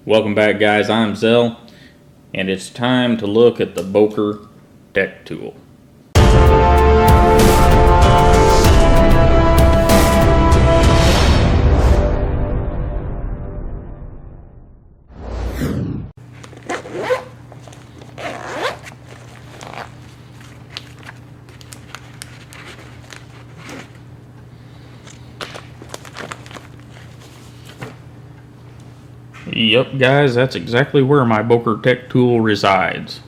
Welcome back, guys. I'm Zell, and it's time to look at the Boker Tech-Tool. Yep, guys, that's exactly where my Boker Tech-Tool resides.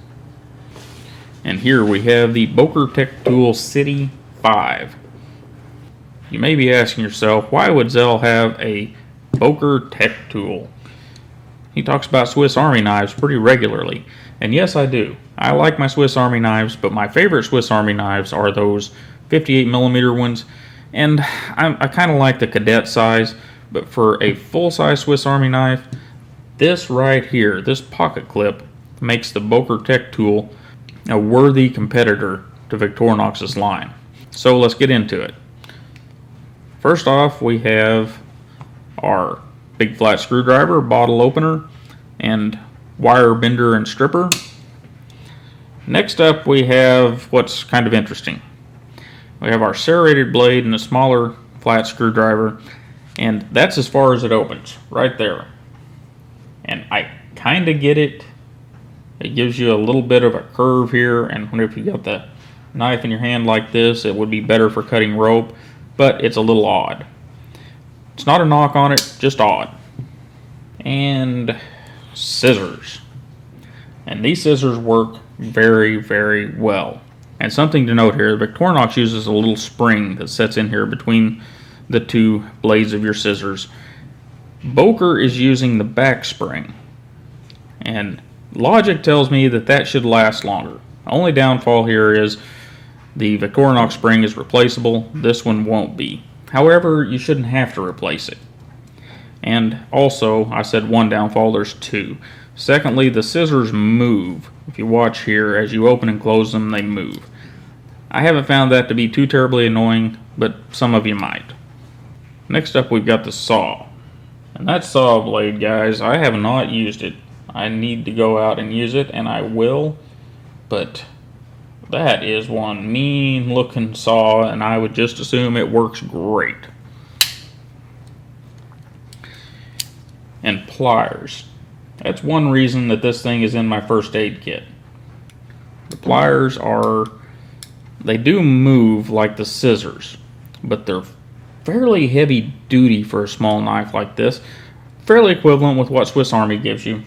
And here we have the Boker Tech-Tool City 5. You may be asking yourself, why would Zell have a Boker Tech-Tool? He talks about Swiss Army knives pretty regularly. And yes, I do. I like my Swiss Army knives, but my favorite Swiss Army knives are those 58mm ones. And I kind of like the cadet size, but for a full-size Swiss Army knife, this right here, this pocket clip, makes the Boker Tech-Tool a worthy competitor to Victorinox's line. So let's get into it. First off, we have our big flat screwdriver, bottle opener, and wire bender and stripper. Next up, we have what's kind of interesting. We have our serrated blade and a smaller flat screwdriver, and that's as far as it opens, right there. And I kind of get it. It gives you a little bit of a curve here, and if you got the knife in your hand like this, it would be better for cutting rope, but it's a little odd. It's not a knock on it, just odd. And scissors. And these scissors work very, very well. And something to note here, Victorinox uses a little spring that sets in here between the two blades of your scissors. Boker is using the back spring, and logic tells me that that should last longer. Only downfall here is the Victorinox spring is replaceable. This one won't be. However, you shouldn't have to replace it. And also, I said one downfall, there's two. Secondly, the scissors move. If you watch here, as you open and close them, they move. I haven't found that to be too terribly annoying, but some of you might. Next up, we've got the saw. And that saw blade, guys, I have not used it. I need to go out and use it, and I will. But that is one mean looking saw, and I would just assume it works great. And pliers. That's one reason that this thing is in my first aid kit. The pliers they do move like the scissors, but they're fairly heavy duty for a small knife like this. Fairly equivalent with what Swiss Army gives you.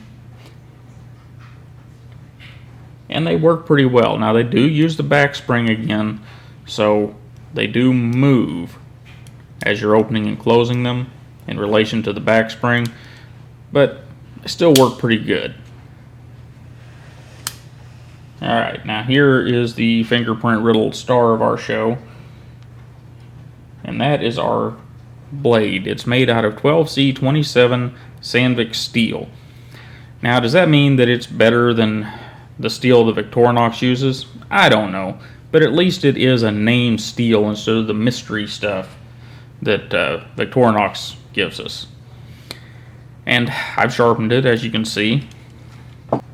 And they work pretty well. Now they do use the back spring again, so they do move as you're opening and closing them in relation to the back spring, but they still work pretty good. Alright, now here is the fingerprint riddled star of our show. And that is our blade. It's made out of 12C27 Sandvik steel. Now, does that mean that it's better than the steel that Victorinox uses? I don't know. But at least it is a named steel instead of the mystery stuff that Victorinox gives us. And I've sharpened it, as you can see.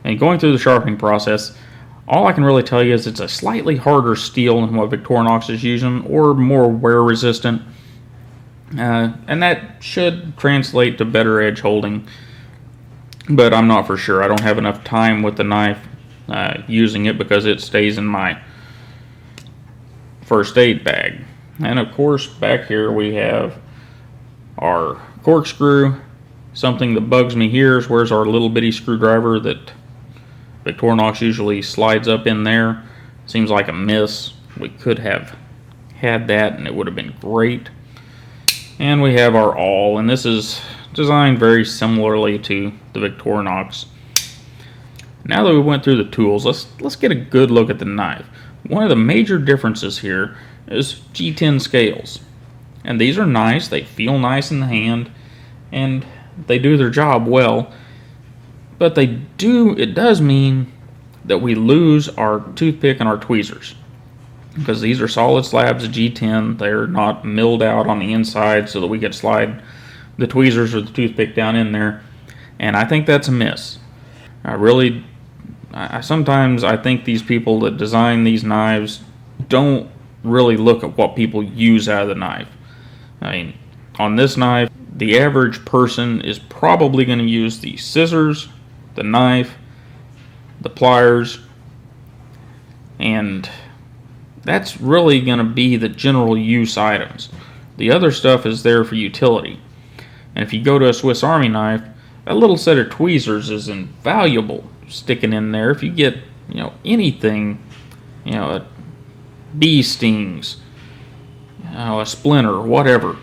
And going through the sharpening process, all I can really tell you is it's a slightly harder steel than what Victorinox is using, or more wear resistant. And that should translate to better edge holding, but I'm not for sure. I don't have enough time with the knife using it because it stays in my first aid bag. And of course, back here we have our corkscrew. Something that bugs me here is where's our little bitty screwdriver that Victorinox usually slides up in there. Seems like a miss. We could have had that and it would have been great. And we have our awl, and this is designed very similarly to the Victorinox. Now that we went through the tools, let's get a good look at the knife. One of the major differences here is G10 Scales. And these are nice, they feel nice in the hand, and they do their job well. But it does mean that we lose our toothpick and our tweezers. Because these are solid slabs of G10, they're not milled out on the inside so that we could slide the tweezers or the toothpick down in there. And I think that's a miss. Sometimes I think these people that design these knives don't really look at what people use out of the knife. I mean, on this knife, the average person is probably going to use the scissors, the knife, the pliers, and that's really going to be the general use items. The other stuff is there for utility. And if you go to a Swiss Army knife, that little set of tweezers is invaluable sticking in there. If you get, anything, bee stings, a splinter, whatever,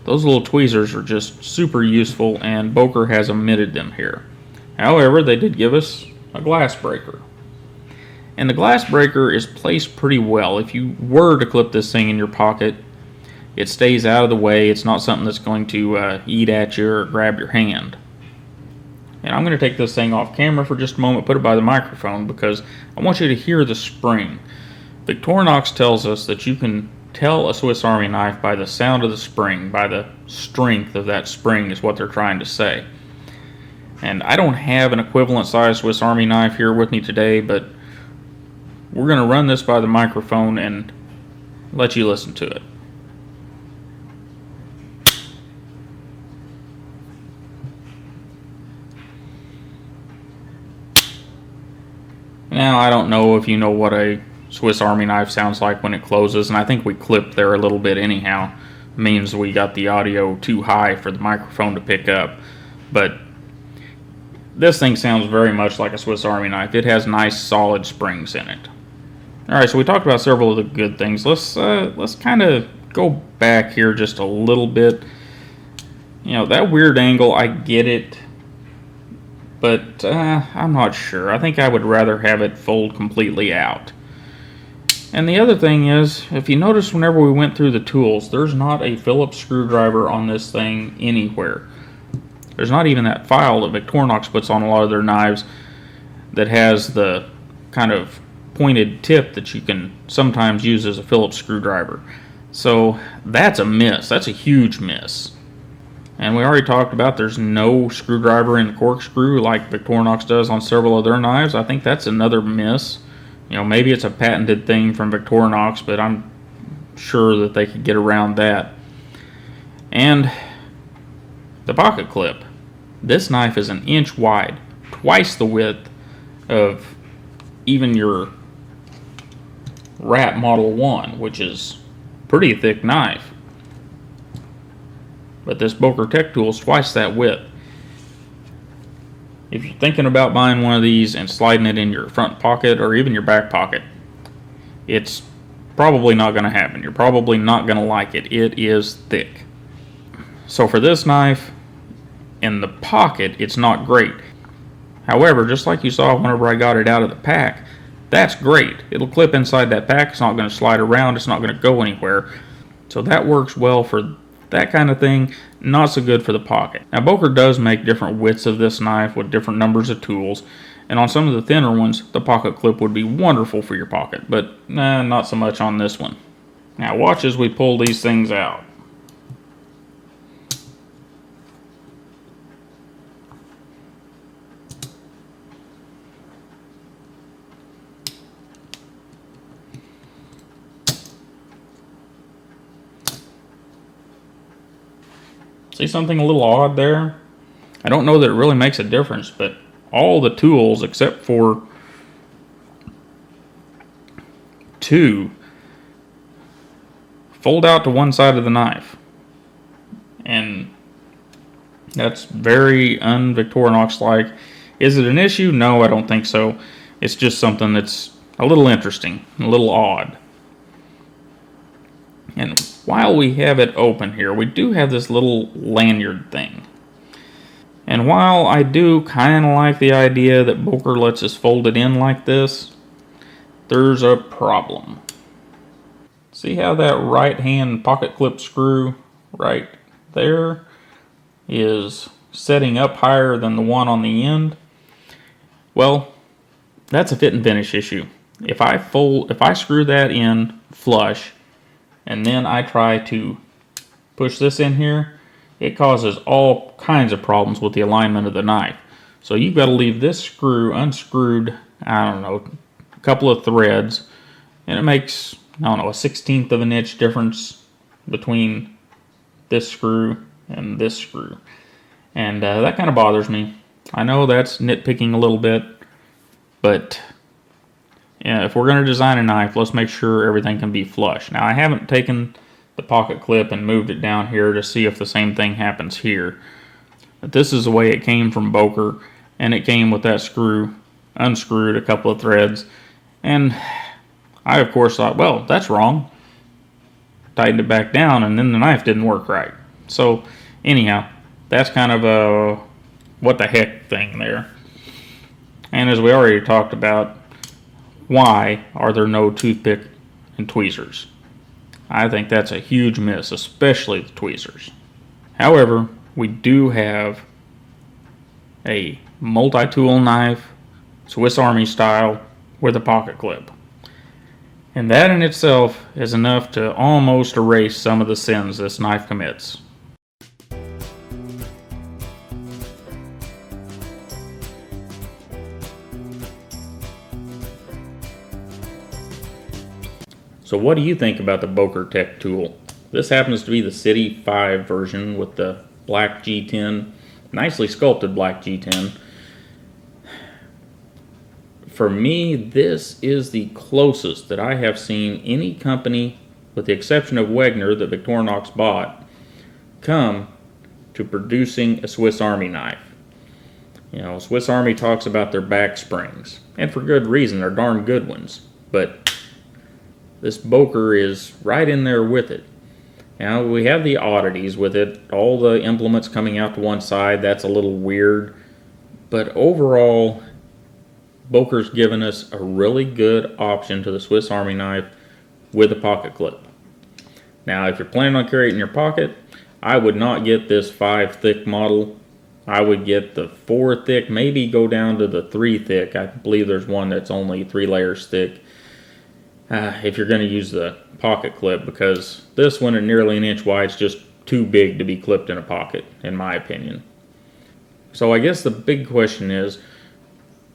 those little tweezers are just super useful, and Boker has omitted them here. However, they did give us a glass breaker. And the glass breaker is placed pretty well. If you were to clip this thing in your pocket, it stays out of the way. It's not something that's going to eat at you or grab your hand. And I'm going to take this thing off camera for just a moment, put it by the microphone, because I want you to hear the spring. Victorinox tells us that you can tell a Swiss Army knife by the sound of the spring, by the strength of that spring is what they're trying to say. And I don't have an equivalent size Swiss Army knife here with me today, but we're going to run this by the microphone and let you listen to it. Now, I don't know if you know what a Swiss Army knife sounds like when it closes, and I think we clipped there a little bit anyhow. It means we got the audio too high for the microphone to pick up. But this thing sounds very much like a Swiss Army knife. It has nice solid springs in it. Alright, so we talked about several of the good things. Let's kind of go back here just a little bit. That weird angle, I get it. But I'm not sure. I think I would rather have it fold completely out. And the other thing is, if you notice whenever we went through the tools, there's not a Phillips screwdriver on this thing anywhere. There's not even that file that Victorinox puts on a lot of their knives that has the kind of pointed tip that you can sometimes use as a Phillips screwdriver. So that's a miss. That's a huge miss. And we already talked about there's no screwdriver in the corkscrew like Victorinox does on several of their knives. I think that's another miss. Maybe it's a patented thing from Victorinox, but I'm sure that they could get around that. And the pocket clip. This knife is an inch wide, twice the width of even your Rat Model 1, which is a pretty thick knife. But this Boker Tech-Tool is twice that width. If you're thinking about buying one of these and sliding it in your front pocket or even your back pocket, it's probably not going to happen. You're probably not going to like it. It is thick. So for this knife, in the pocket, it's not great. However, just like you saw whenever I got it out of the pack, that's great. It'll clip inside that pack. It's not going to slide around. It's not going to go anywhere. So that works well for that kind of thing. Not so good for the pocket. Now, Boker does make different widths of this knife with different numbers of tools. And on some of the thinner ones, the pocket clip would be wonderful for your pocket. But not so much on this one. Now watch as we pull these things out. See something a little odd there? I don't know that it really makes a difference, but all the tools except for two fold out to one side of the knife. And that's very un-Victorinox-like. Is it an issue? No, I don't think so. It's just something that's a little interesting, a little odd. And while we have it open here, we do have this little lanyard thing. And while I do kind of like the idea that Boker lets us fold it in like this, there's a problem. See how that right hand pocket clip screw right there is setting up higher than the one on the end? Well, that's a fit and finish issue. If I screw that in flush, and then I try to push this in here, it causes all kinds of problems with the alignment of the knife. So you've got to leave this screw unscrewed, I don't know, a couple of threads, and it makes, I don't know, a 1/16 of an inch difference between this screw and this screw. And that kind of bothers me. I know that's nitpicking a little bit, but yeah, if we're going to design a knife, let's make sure everything can be flush. Now, I haven't taken the pocket clip and moved it down here to see if the same thing happens here. But this is the way it came from Boker, and it came with that screw unscrewed, a couple of threads, and I of course thought, well, that's wrong. Tightened it back down, and then the knife didn't work right. So anyhow, that's kind of a what the heck thing there. And as we already talked about, why are there no toothpick and tweezers? I think that's a huge miss, especially the tweezers. However, we do have a multi-tool knife, Swiss Army style, with a pocket clip. And that in itself is enough to almost erase some of the sins this knife commits. So what do you think about the Boker Tech-Tool? This happens to be the City 5 version with the black G10, nicely sculpted black G10. For me, this is the closest that I have seen any company, with the exception of Wegner that Victorinox bought, come to producing a Swiss Army knife. You know, Swiss Army talks about their back springs, and for good reason, they're darn good ones. But this Boker is right in there with it. Now, we have the oddities with it, all the implements coming out to one side, that's a little weird. But overall, Boker's given us a really good option to the Swiss Army knife with a pocket clip. Now, if you're planning on carrying it in your pocket, I would not get this 5 thick model. I would get the 4 thick, maybe go down to the 3 thick. I believe there's one that's only 3 layers thick. If you're going to use the pocket clip, because this one at nearly an inch wide is just too big to be clipped in a pocket, in my opinion. So I guess the big question is,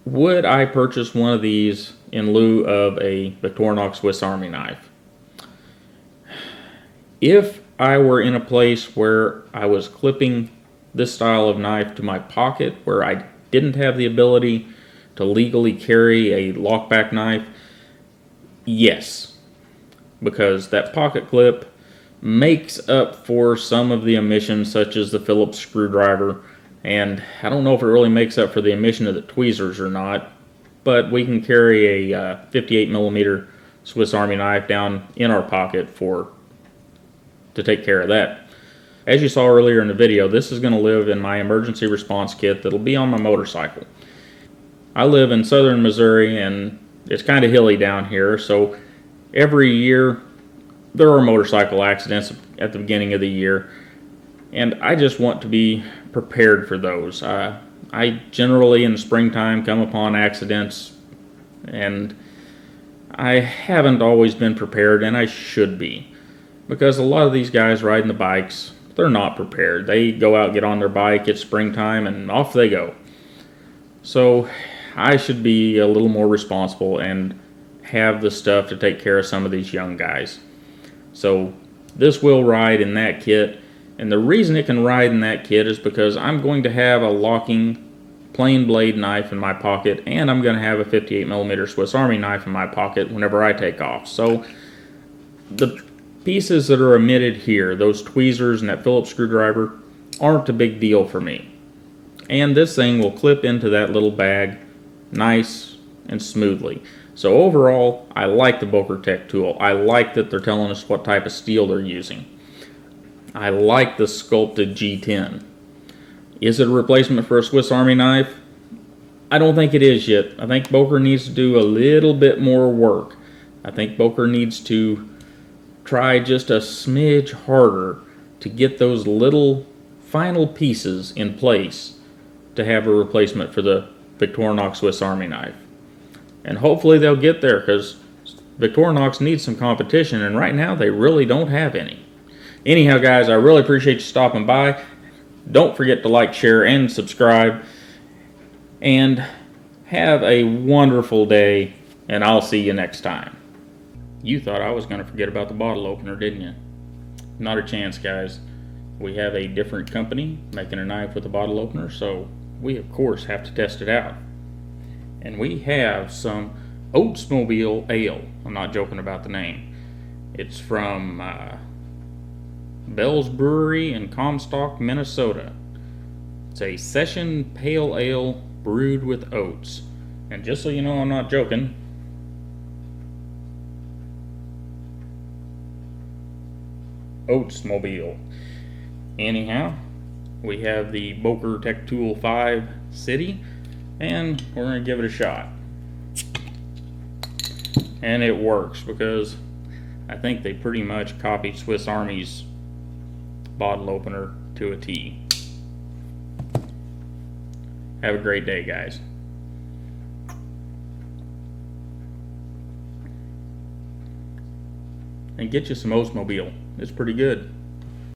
would I purchase one of these in lieu of a Victorinox Swiss Army knife? If I were in a place where I was clipping this style of knife to my pocket, where I didn't have the ability to legally carry a lockback knife, yes, because that pocket clip makes up for some of the omissions, such as the Phillips screwdriver, and I don't know if it really makes up for the omission of the tweezers or not, but we can carry a 58mm Swiss Army knife down in our pocket to take care of that. As you saw earlier in the video, this is going to live in my emergency response kit that'll be on my motorcycle. I live in southern Missouri, and it's kind of hilly down here, so every year there are motorcycle accidents at the beginning of the year, and I just want to be prepared for those. I generally in the springtime come upon accidents, and I haven't always been prepared, and I should be, because a lot of these guys riding the bikes, they're not prepared. They go out, get on their bike, it's springtime, and off they go. So I should be a little more responsible and have the stuff to take care of some of these young guys. So this will ride in that kit, and the reason it can ride in that kit is because I'm going to have a locking plain blade knife in my pocket, and I'm going to have a 58mm Swiss Army knife in my pocket whenever I take off. So the pieces that are omitted here, those tweezers and that Phillips screwdriver, aren't a big deal for me. And this thing will clip into that little bag nice and smoothly. So overall, I like the Boker Tech-Tool. I like that they're telling us what type of steel they're using. I like the sculpted G10. Is it a replacement for a Swiss Army knife? I don't think it is yet. I think Boker needs to do a little bit more work. I think Boker needs to try just a smidge harder to get those little final pieces in place to have a replacement for the Victorinox Swiss Army knife. And hopefully they'll get there, because Victorinox needs some competition, and right now they really don't have any. Anyhow, guys, I really appreciate you stopping by. Don't forget to like, share, and subscribe. And have a wonderful day, and I'll see you next time. You thought I was going to forget about the bottle opener, didn't you? Not a chance, guys. We have a different company making a knife with a bottle opener, so we of course have to test it out. And we have some Oatsmobile Ale. I'm not joking about the name. It's from Bell's Brewery in Comstock, Minnesota. It's a session pale ale brewed with oats. And just so you know, I'm not joking. Oatsmobile. Anyhow, we have the Boker Tech-Tool City, and we're going to give it a shot. And it works, because I think they pretty much copied Swiss Army's bottle opener to a T. Have a great day, guys. And get you some Oatsmobile. It's pretty good.